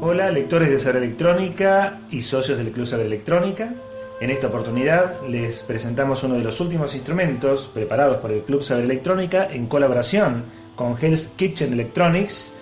Hola, lectores de Saber Electrónica y socios del Club Saber Electrónica. En esta oportunidad les presentamos uno de los últimos instrumentos preparados por el Club Saber Electrónica en colaboración con Hell's Kitchen Electronics,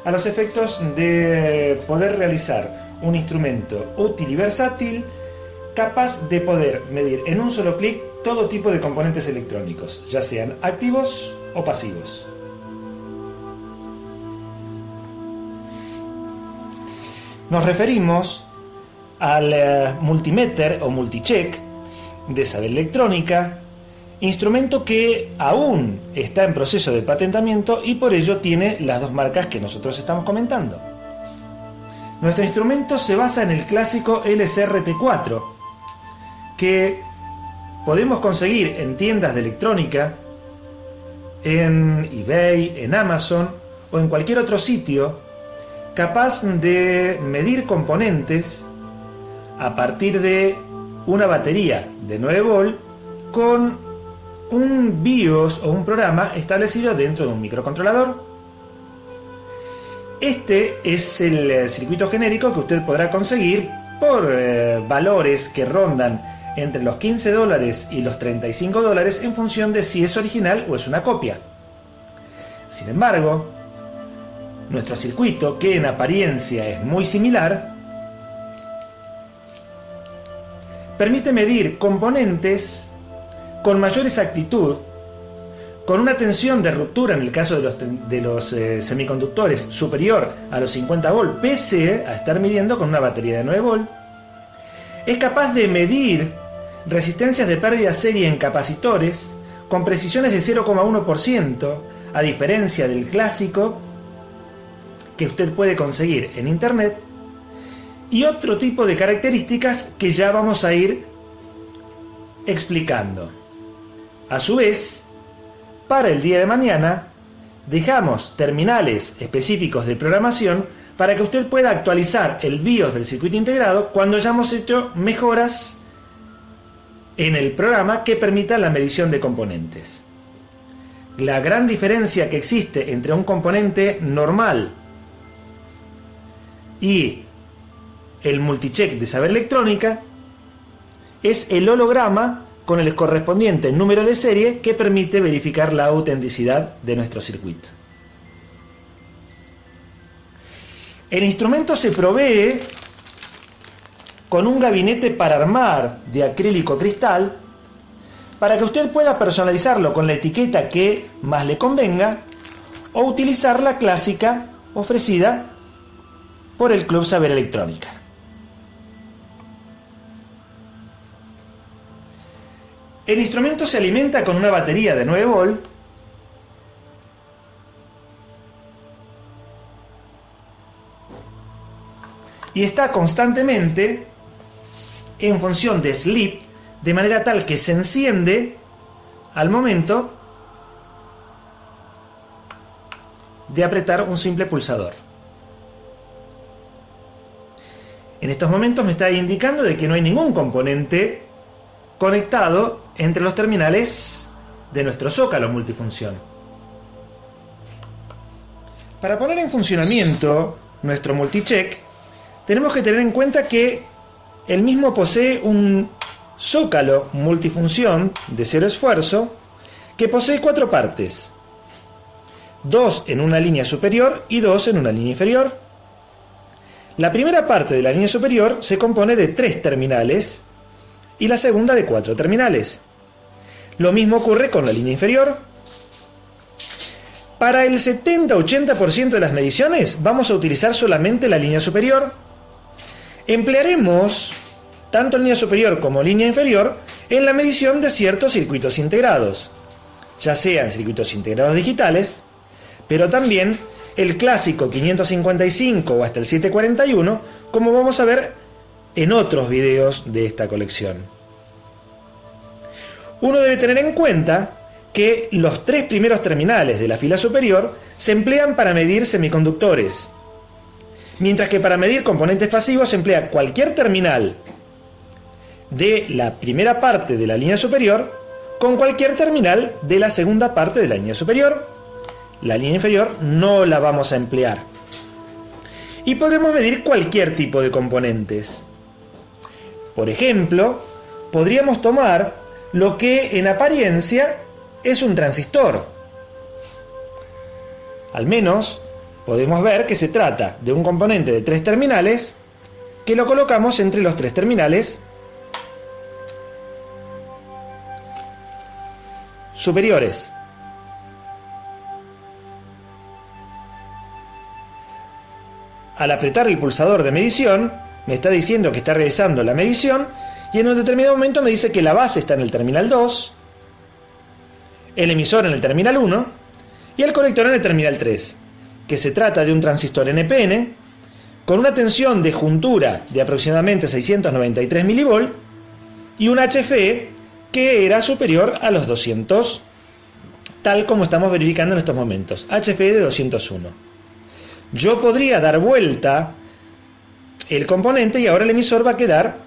a los efectos de poder realizar un instrumento útil y versátil capaz de poder medir en un solo clic todo tipo de componentes electrónicos, ya sean activos o pasivos. Nos referimos al multimeter o multicheck de Saber Electrónica, instrumento que aún está en proceso de patentamiento y por ello tiene las dos marcas que nosotros estamos comentando. Nuestro instrumento se basa en el clásico LSRT4, que podemos conseguir en tiendas de electrónica, en eBay, en Amazon o en cualquier otro sitio capaz de medir componentes a partir de una batería de 9 volt con un BIOS o un programa establecido dentro de un microcontrolador. Este es el circuito genérico que usted podrá conseguir por valores que rondan entre los $15 y los $35 en función de si es original o es una copia. Sin embargo, nuestro circuito, que en apariencia es muy similar, permite medir componentes con mayor exactitud, con una tensión de ruptura en el caso de los semiconductores superior a los 50 volt, pese a estar midiendo con una batería de 9 volt. Es capaz de medir resistencias de pérdida serie en capacitores con precisiones de 0,1%, a diferencia del clásico que usted puede conseguir en internet, y otro tipo de características que ya vamos a ir explicando. A su vez, para el día de mañana dejamos terminales específicos de programación para que usted pueda actualizar el BIOS del circuito integrado cuando hayamos hecho mejoras en el programa que permitan la medición de componentes. La gran diferencia que existe entre un componente normal y el multicheck de Saber Electrónica es el holograma con el correspondiente número de serie que permite verificar la autenticidad de nuestro circuito. El instrumento se provee con un gabinete para armar de acrílico cristal para que usted pueda personalizarlo con la etiqueta que más le convenga o utilizar la clásica ofrecida por el Club Saber Electrónica. El instrumento se alimenta con una batería de 9 volt y está constantemente en función de sleep, de manera tal que se enciende al momento de apretar un simple pulsador. En estos momentos me está indicando de que no hay ningún componente conectado entre los terminales de nuestro zócalo multifunción. Para poner en funcionamiento nuestro multicheck, tenemos que tener en cuenta que el mismo posee un zócalo multifunción de cero esfuerzo que posee 4 partes, 2 en una línea superior y 2 en una línea inferior. La primera parte de la línea superior se compone de 3 terminales y la segunda de 4 terminales. Lo mismo ocurre con la línea inferior. Para el 70-80% de las mediciones vamos a utilizar solamente la línea superior. Emplearemos tanto línea superior como línea inferior en la medición de ciertos circuitos integrados, ya sean circuitos integrados digitales, pero también el clásico 555 o hasta el 741, como vamos a ver en otros videos de esta colección. Uno debe tener en cuenta que los 3 primeros terminales de la fila superior se emplean para medir semiconductores, mientras que para medir componentes pasivos se emplea cualquier terminal de la primera parte de la línea superior con cualquier terminal de la segunda parte de la línea superior. La línea inferior no la vamos a emplear. y podremos medir cualquier tipo de componentes. Por ejemplo, podríamos tomar lo que en apariencia es un transistor. Al menos podemos ver que se trata de un componente de 3 terminales que lo colocamos entre los 3 terminales superiores. Al apretar el pulsador de medición, me está diciendo que está realizando la medición y en un determinado momento me dice que la base está en el terminal 2, el emisor en el terminal 1 y el colector en el terminal 3, que se trata de un transistor NPN con una tensión de juntura de aproximadamente 693 mV y un HFE que era superior a los 200, tal como estamos verificando en estos momentos, HFE de 201. Yo podría dar vuelta el componente y ahora el emisor va a quedar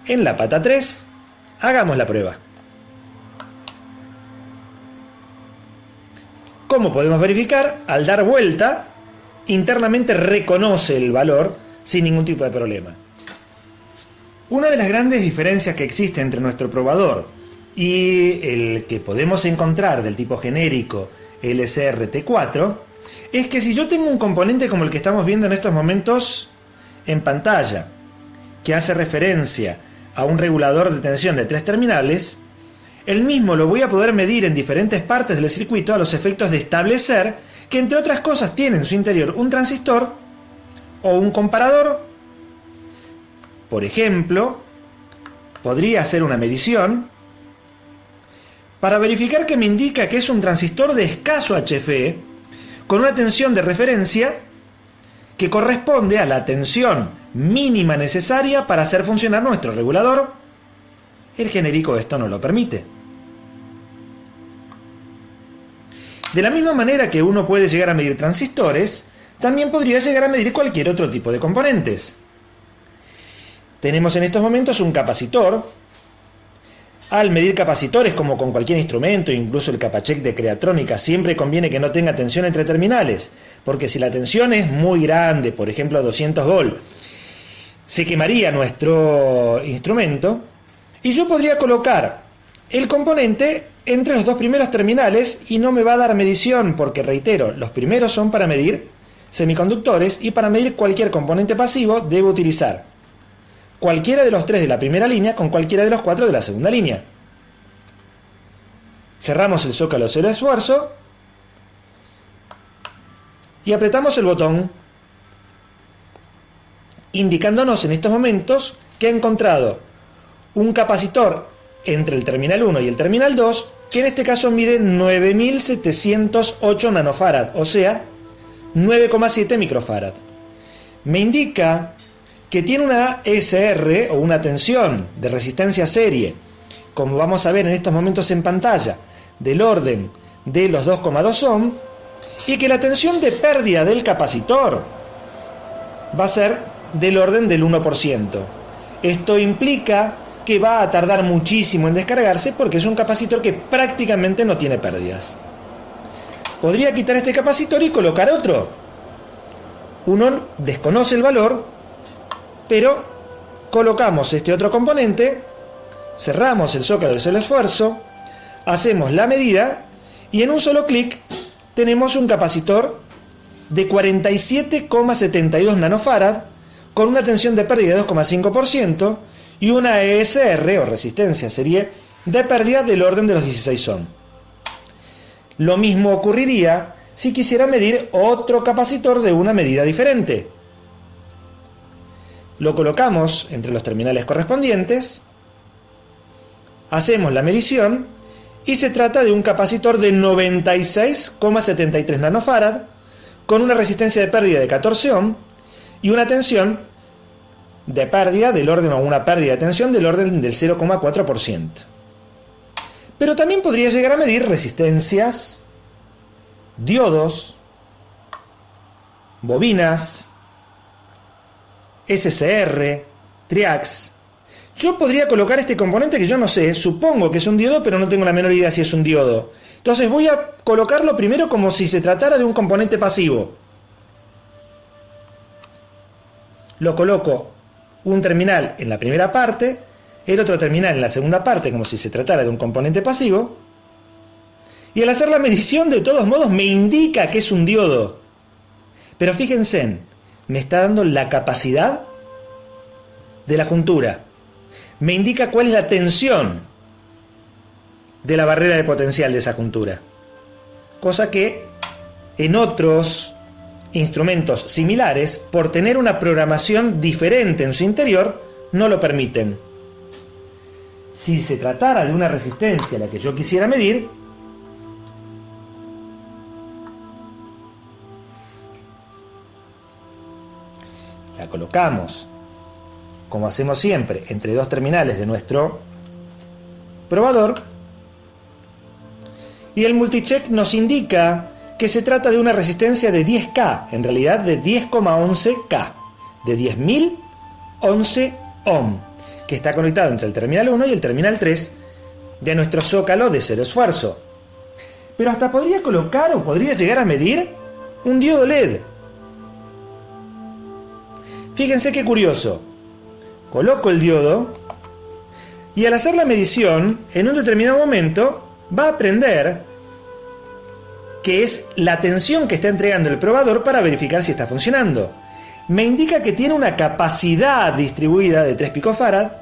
en la pata 3. Hagamos la prueba. Como podemos verificar, al dar vuelta, internamente reconoce el valor sin ningún tipo de problema. Una de las grandes diferencias que existe entre nuestro probador y el que podemos encontrar del tipo genérico LCRT4 es que si yo tengo un componente como el que estamos viendo en estos momentos en pantalla, que hace referencia a un regulador de tensión de 3 terminales, el mismo lo voy a poder medir en diferentes partes del circuito a los efectos de establecer que, entre otras cosas, tiene en su interior un transistor o un comparador. Por ejemplo, podría hacer una medición para verificar que me indica que es un transistor de escaso HFE con una tensión de referencia que corresponde a la tensión mínima necesaria para hacer funcionar nuestro regulador. El genérico esto no lo permite. De la misma manera que uno puede llegar a medir transistores, también podría llegar a medir cualquier otro tipo de componentes. Tenemos en estos momentos un capacitor. Al medir capacitores, como con cualquier instrumento, incluso el capacheck de Creatrónica, siempre conviene que no tenga tensión entre terminales, porque si la tensión es muy grande, por ejemplo 200 volt, se quemaría nuestro instrumento y yo podría colocar el componente entre los 2 primeros terminales y no me va a dar medición, porque reitero, los primeros son para medir semiconductores y para medir cualquier componente pasivo debo utilizar cualquiera de los 3 de la primera línea con cualquiera de los 4 de la segunda línea. Cerramos el zócalo cero esfuerzo y apretamos el botón, indicándonos en estos momentos que ha encontrado un capacitor entre el terminal 1 y el terminal 2, que en este caso mide 9708 nanofarad, o sea, 9,7 microfarad. Me indica que tiene una SR o una tensión de resistencia serie, como vamos a ver en estos momentos en pantalla, del orden de los 2,2 ohm, y que la tensión de pérdida del capacitor va a ser del orden del 1%. Esto implica que va a tardar muchísimo en descargarse porque es un capacitor que prácticamente no tiene pérdidas. Podría quitar este capacitor y colocar otro. Uno desconoce el valor, pero colocamos este otro componente, cerramos el zócalo del cero esfuerzo, hacemos la medida y en un solo clic tenemos un capacitor de 47,72 nanofarad con una tensión de pérdida de 2,5% y una ESR o resistencia serie de pérdida del orden de los 16 ohm. Lo mismo ocurriría si quisiera medir otro capacitor de una medida diferente. Lo colocamos entre los terminales correspondientes, hacemos la medición y se trata de un capacitor de 96,73 nanofarad con una resistencia de pérdida de 14 ohm y una tensión de pérdida del orden, o una pérdida de tensión del orden del 0,4%. Pero también podría llegar a medir resistencias, diodos, bobinas, SCR, triacs. Yo podría colocar este componente que yo no sé, supongo que es un diodo, pero no tengo la menor idea si es un diodo. Entonces voy a colocarlo primero como si se tratara de un componente pasivo. lo coloco un terminal en la primera parte, el otro terminal en la segunda parte, como si se tratara de un componente pasivo, y al hacer la medición de todos modos me indica que es un diodo. Pero fíjense, me está dando la capacidad de la juntura, me indica cuál es la tensión de la barrera de potencial de esa juntura, cosa que en otros instrumentos similares, por tener una programación diferente en su interior, no lo permiten. Si se tratara de una resistencia a la que yo quisiera medir, la colocamos, como hacemos siempre, entre dos terminales de nuestro probador, y el multicheck nos indica que se trata de una resistencia de 10K, en realidad de 10,11K, de 10.011 ohm, que está conectado entre el terminal 1 y el terminal 3 de nuestro zócalo de cero esfuerzo. Pero hasta podría colocar o podría llegar a medir un diodo LED. Fíjense qué curioso. Coloco el diodo y al hacer la medición, en un determinado momento va a prender, que es la tensión que está entregando el probador para verificar si está funcionando. Me indica que tiene una capacidad distribuida de 3 picofarad,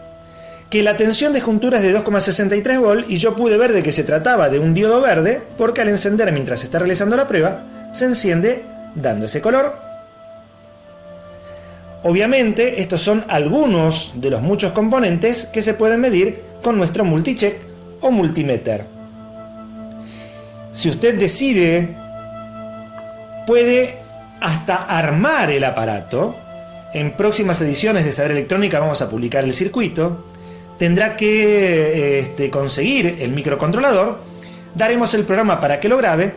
que la tensión de juntura es de 2,63 volt y yo pude ver de que se trataba de un diodo verde porque al encender mientras se está realizando la prueba, se enciende dando ese color. Obviamente, estos son algunos de los muchos componentes que se pueden medir con nuestro multicheck o multimeter. Si usted decide, puede hasta armar el aparato. En próximas ediciones de Saber Electrónica vamos a publicar el circuito. Tendrá que conseguir el microcontrolador. Daremos el programa para que lo grabe,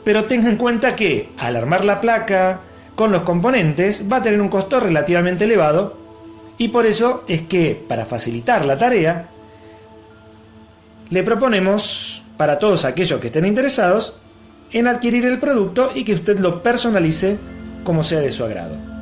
pero tenga en cuenta que al armar la placa con los componentes va a tener un costo relativamente elevado, y por eso es que, para facilitar la tarea, le proponemos, para todos aquellos que estén interesados, en adquirir el producto y que usted lo personalice como sea de su agrado.